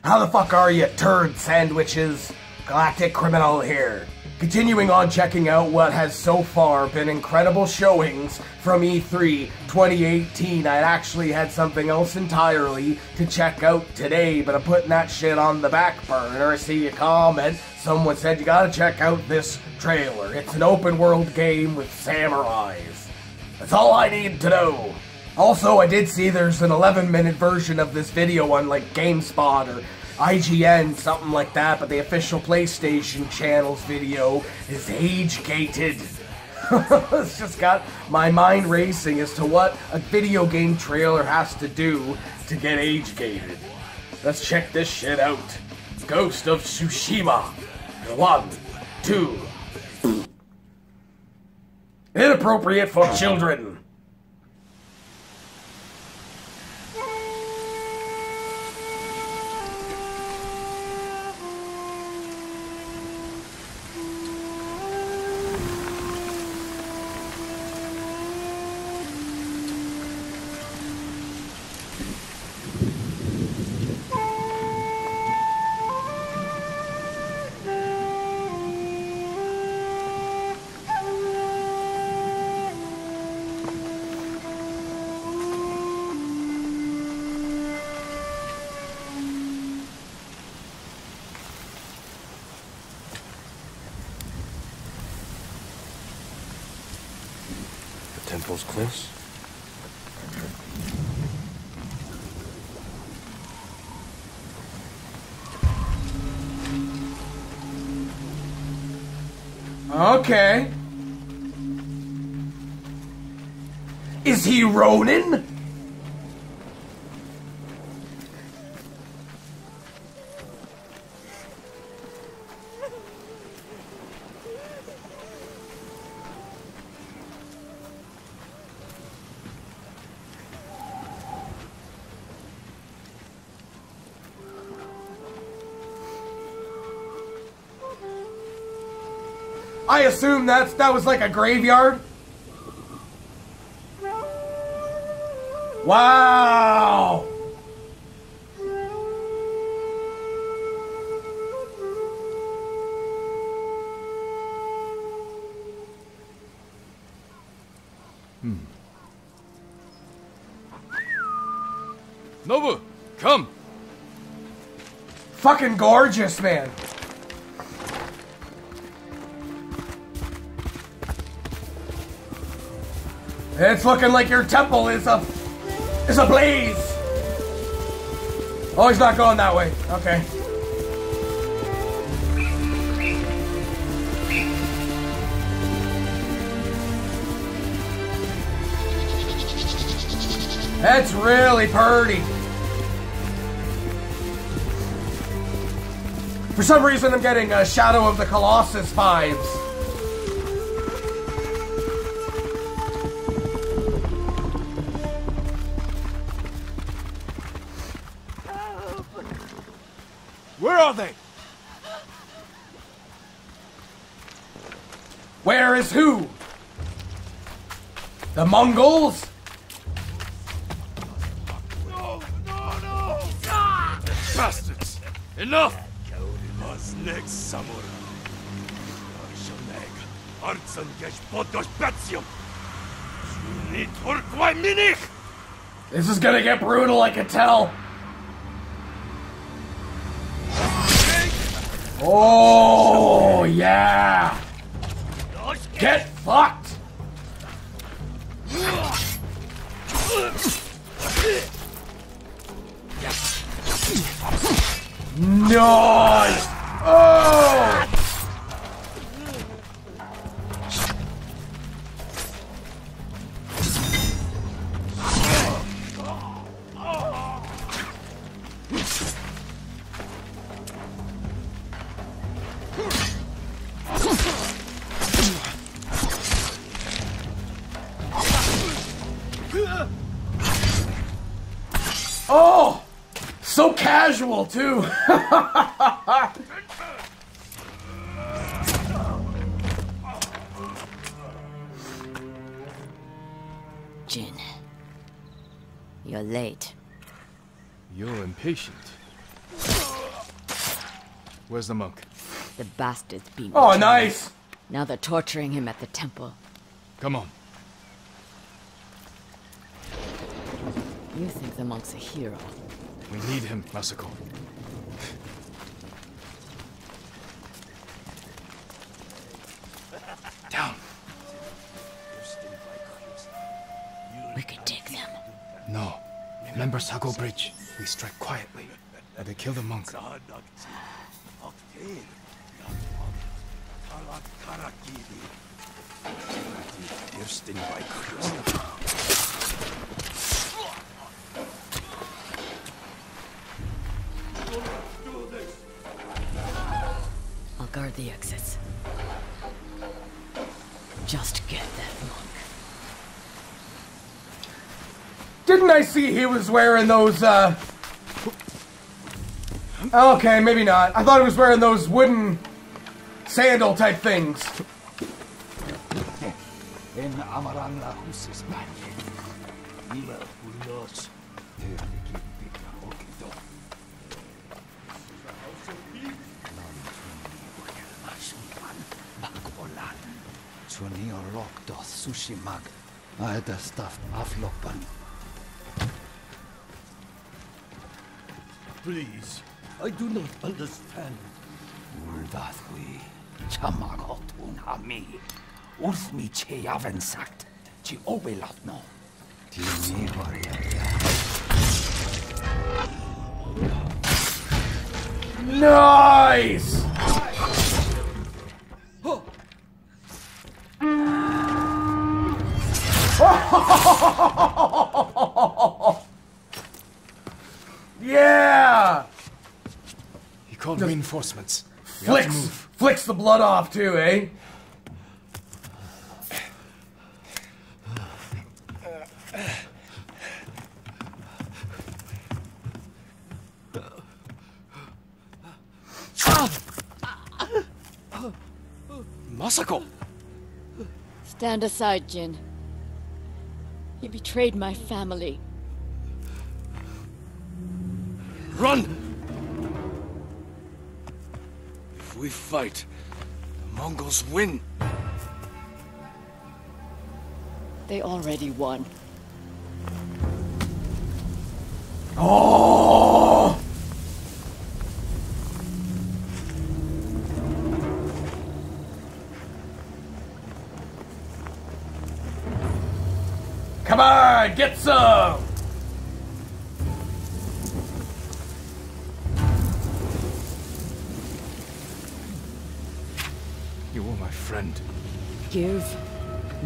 How the fuck are you, turd sandwiches? Galactic Criminal here. Continuing on checking out what has so far been incredible showings from E3 2018. I actually had something else entirely to check out today, but I'm putting that shit on the back burner. I see a comment. Someone said you gotta check out this trailer. It's an open world game with samurais. That's all I need to know. Also, I did see there's an 11-minute version of this video on like GameSpot or IGN, something like that, but the official PlayStation channel's video is age-gated. It's just got my mind racing as to what a video game trailer has to do to get age-gated. Let's check this shit out. Ghost of Tsushima. 1, 2. Inappropriate for children. Temple's close. Okay. Is he Ronin? I assume that was like a graveyard. Wow. Nobu, come. Fucking gorgeous, man. It's looking like your temple is ablaze. Oh, he's not going that way. Okay. That's really pretty. For some reason, I'm getting a Shadow of the Colossus vibes. Where are they? Where is who? The Mongols? No! Bastards! Enough! Was next samurai. Artsan gesh podos batium. Ni turquai minich. This is gonna get brutal, I can tell. Oh, yeah! Get fucked! Nice! Oh! Oh! So casual, too! Jin, you're late. You're impatient. Where's the monk? The bastard's been Oh, betrayed. nice! Now they're torturing him at the temple. Come on. You think the monk's a hero? We need him, Masako. Down. We could take them. No. Remember Sago Bridge? We strike quietly. And they kill the monk. I'll guard the exits. Just get that monk. Didn't I see he was wearing those, Okay, maybe not. I thought he was wearing those wooden sandal type things. Tsushima. I had the stuff aflopan. Please, I do not understand. Uldathwi. Chamagotun hami. Ursmi che javensakt. Chi obelatno. Tini Nice! Yeah! He called reinforcements. We have to Flicks, move. flicks the blood off too, eh? Masako! Stand aside, Jin. You betrayed my family. Run! If we fight, the Mongols win. They already won. Oh! Come on, get some! You were my friend. Give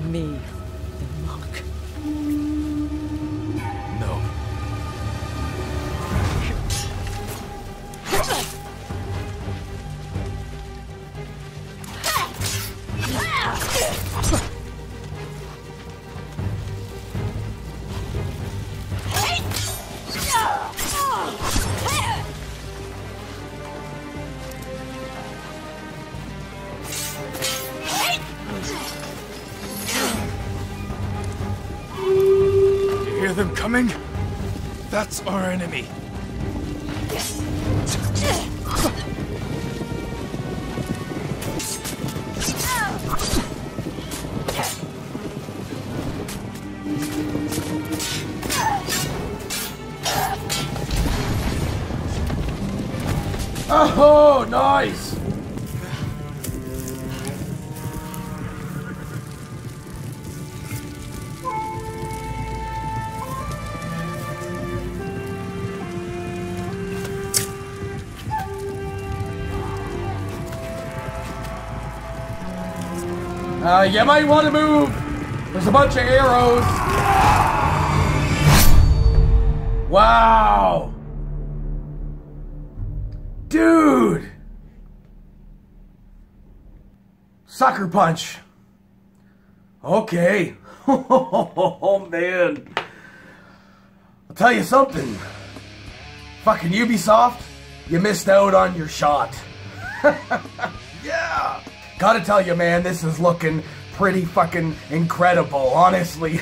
me the monk. No. You hear them coming? That's our enemy. Oh, nice! You might want to move. There's a bunch of arrows. Wow. Dude. Sucker punch. Okay. Oh, man. I'll tell you something. Fucking Ubisoft, you missed out on your shot. Yeah. Gotta tell you, man, this is looking pretty fucking incredible, honestly.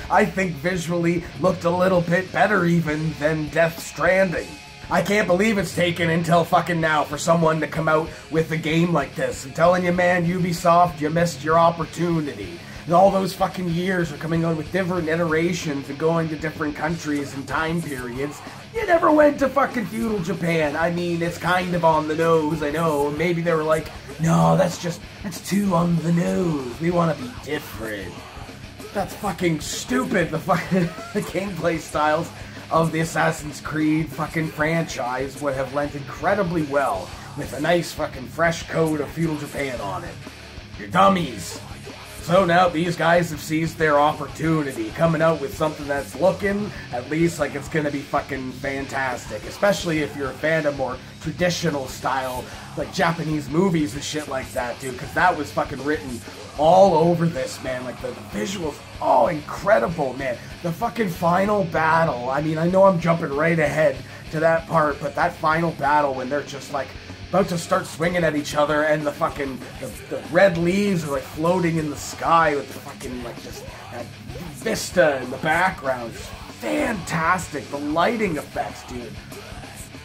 I think visually looked a little bit better even than Death Stranding. I can't believe it's taken until fucking now for someone to come out with a game like this. I'm telling you, man, Ubisoft, you missed your opportunity. And all those fucking years are coming out with different iterations and going to different countries and time periods. You never went to fucking feudal Japan. I mean, it's kind of on the nose, I know. Maybe they were like, no, that's too on the nose. We want to be different. That's fucking stupid. The fucking the gameplay styles of the Assassin's Creed fucking franchise would have lent incredibly well with a nice fucking fresh coat of feudal Japan on it. You're dummies. So now these guys have seized their opportunity, coming out with something that's looking at least like it's gonna be fucking fantastic, especially if you're a fan of more traditional style, like Japanese movies and shit like that, dude, because that was fucking written all over this, man. Like the visuals, oh, incredible, man. The fucking final battle, I mean, I know I'm jumping right ahead to that part, but that final battle when they're just like about to start swinging at each other, and the fucking the red leaves are like floating in the sky with the fucking like just that vista in the background. It's fantastic. The lighting effects, dude.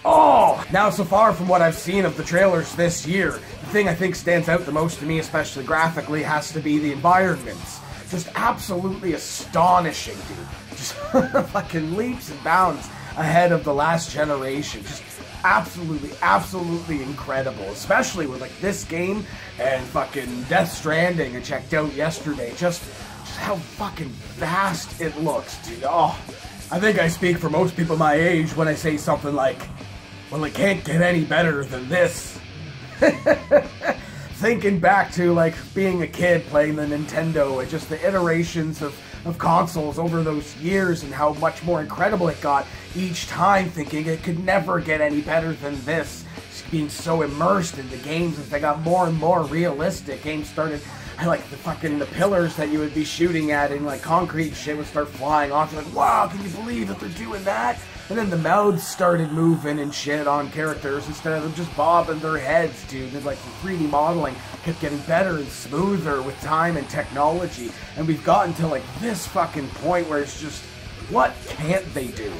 Oh! Now, so far from what I've seen of the trailers this year, the thing I think stands out the most to me, especially graphically, has to be the environments. Just absolutely astonishing, dude. Just fucking leaps and bounds ahead of the last generation. Just absolutely incredible, especially with like this game and fucking Death Stranding I checked out yesterday. Just how fucking vast it looks, dude. Oh, I think I speak for most people my age when I say something like, well, it can't get any better than this. Thinking back to like being a kid playing the Nintendo and just the iterations of consoles over those years and how much more incredible it got each time, thinking it could never get any better than this. Just being so immersed in the games as they got more and more realistic. Games started, I like the pillars that you would be shooting at in like concrete shit would start flying off. You're like, wow, can you believe that they're doing that? And then the mouths started moving and shit on characters instead of them just bobbing their heads, dude. And like the 3D modeling kept getting better and smoother with time and technology. And we've gotten to like this fucking point where it's just, what can't they do?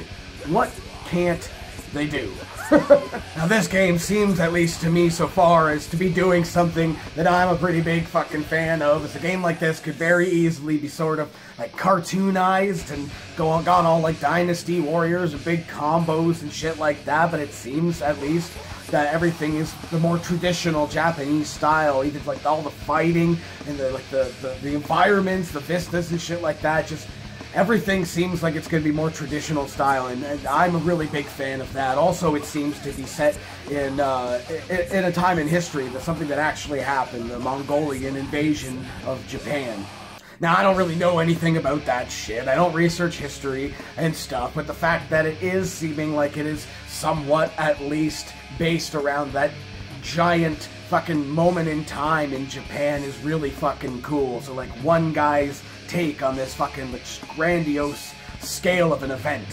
What can't they do? Now this game seems, at least to me so far, as to be doing something that I'm a pretty big fucking fan of. As a game like this could very easily be sort of like cartoonized and gone all like Dynasty Warriors and big combos and shit like that, but it seems at least that everything is the more traditional Japanese style, even like all the fighting and the environments, the vistas and shit like that. Just everything seems like it's going to be more traditional style, and I'm a really big fan of that. Also, it seems to be set in a time in history, that's something that actually happened, the Mongolian invasion of Japan. Now, I don't really know anything about that shit. I don't research history and stuff, but the fact that it is seeming like it is somewhat, at least, based around that giant fucking moment in time in Japan is really fucking cool. So, like, one guy's take on this fucking grandiose scale of an event.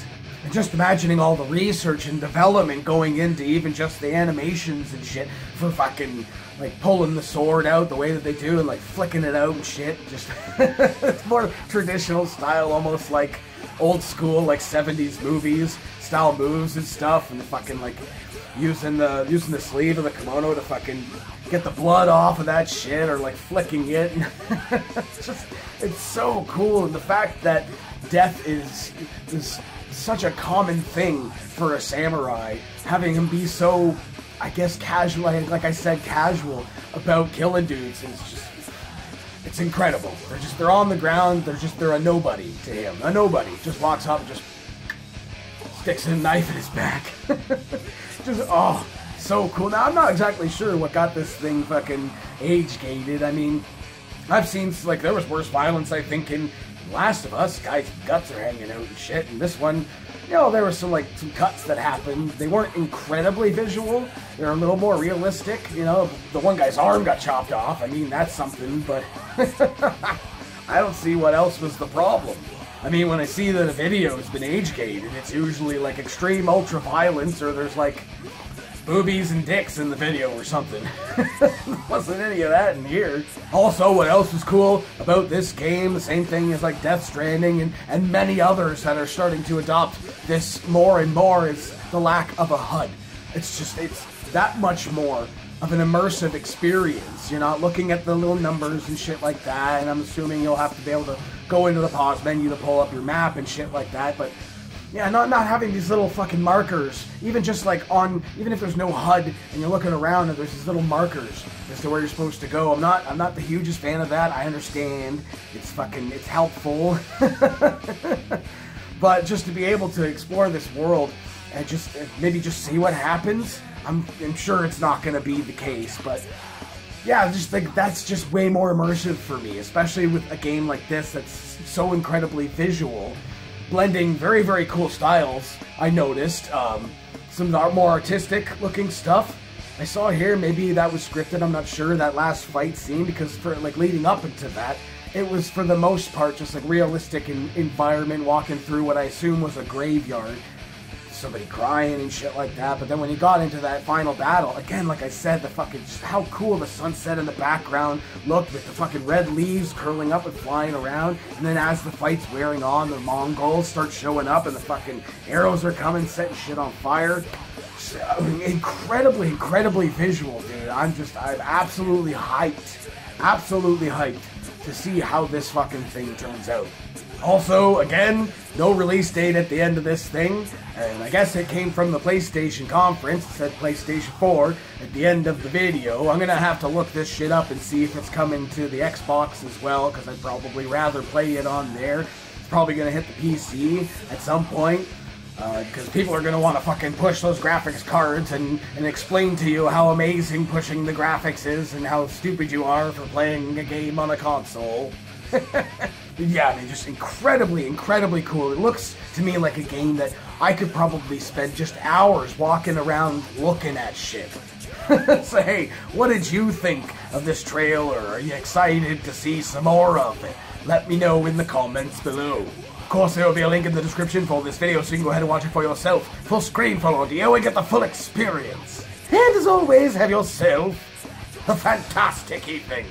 And just imagining all the research and development going into even just the animations and shit for fucking, like, pulling the sword out the way that they do and, like, flicking it out and shit. Just, it's more traditional style, almost like old school, like, 70s movies style moves and stuff, and the fucking, like, using the sleeve of the kimono to fucking get the blood off of that shit, or like flicking it. It's so cool, and the fact that death is such a common thing for a samurai, having him be so, I guess, casual, like I said, casual about killing dudes is just, it's incredible. They're on the ground, they're a nobody to him. A nobody just walks up and just sticks a knife in his back. Just, oh, so cool. Now, I'm not exactly sure what got this thing fucking age-gated. I mean, I've seen, like, there was worse violence, I think, in Last of Us. Guys' guts are hanging out and shit. And this one, you know, there were some cuts that happened. They weren't incredibly visual. They're a little more realistic. You know, the one guy's arm got chopped off. I mean, that's something, but I don't see what else was the problem. I mean, when I see that a video has been age-gated, it's usually like extreme ultra-violence, or there's like boobies and dicks in the video or something. Wasn't any of that in here. Also, what else was cool about this game, the same thing as like Death Stranding and many others that are starting to adopt this more and more, is the lack of a HUD. It's that much more of an immersive experience. You're not looking at the little numbers and shit like that, and I'm assuming you'll have to be able to go into the pause menu to pull up your map and shit like that, but yeah, not having these little fucking markers, even just like even if there's no HUD and you're looking around and there's these little markers as to where you're supposed to go. I'm not the hugest fan of that. I understand it's helpful, but just to be able to explore this world and maybe just see what happens. I'm sure it's not going to be the case, but yeah, just like that's just way more immersive for me, especially with a game like this that's so incredibly visual, blending very, very cool styles. I noticed some more artistic looking stuff. I saw here, maybe that was scripted, I'm not sure, that last fight scene, because for like leading up into that, it was for the most part just like realistic environment, walking through what I assume was a graveyard. Somebody crying and shit like that, but then when you got into that final battle, again, like I said, just how cool the sunset in the background looked with the fucking red leaves curling up and flying around, and then as the fight's wearing on, the Mongols start showing up and the fucking arrows are coming, setting shit on fire. Incredibly, incredibly visual, dude. I'm absolutely hyped to see how this fucking thing turns out. Also, again, no release date at the end of this thing, and I guess it came from the PlayStation conference. It said PlayStation 4 at the end of the video. I'm gonna have to look this shit up and see if it's coming to the Xbox as well, because I'd probably rather play it on there. It's probably gonna hit the PC at some point, because people are gonna want to fucking push those graphics cards and explain to you how amazing pushing the graphics is and how stupid you are for playing a game on a console. Yeah, I mean, just incredibly, incredibly cool. It looks to me like a game that I could probably spend just hours walking around looking at shit. So hey, what did you think of this trailer? Are you excited to see some more of it? Let me know in the comments below. Of course, there will be a link in the description for this video, so you can go ahead and watch it for yourself. Full screen, full audio, and get the full experience. And as always, have yourself a fantastic evening.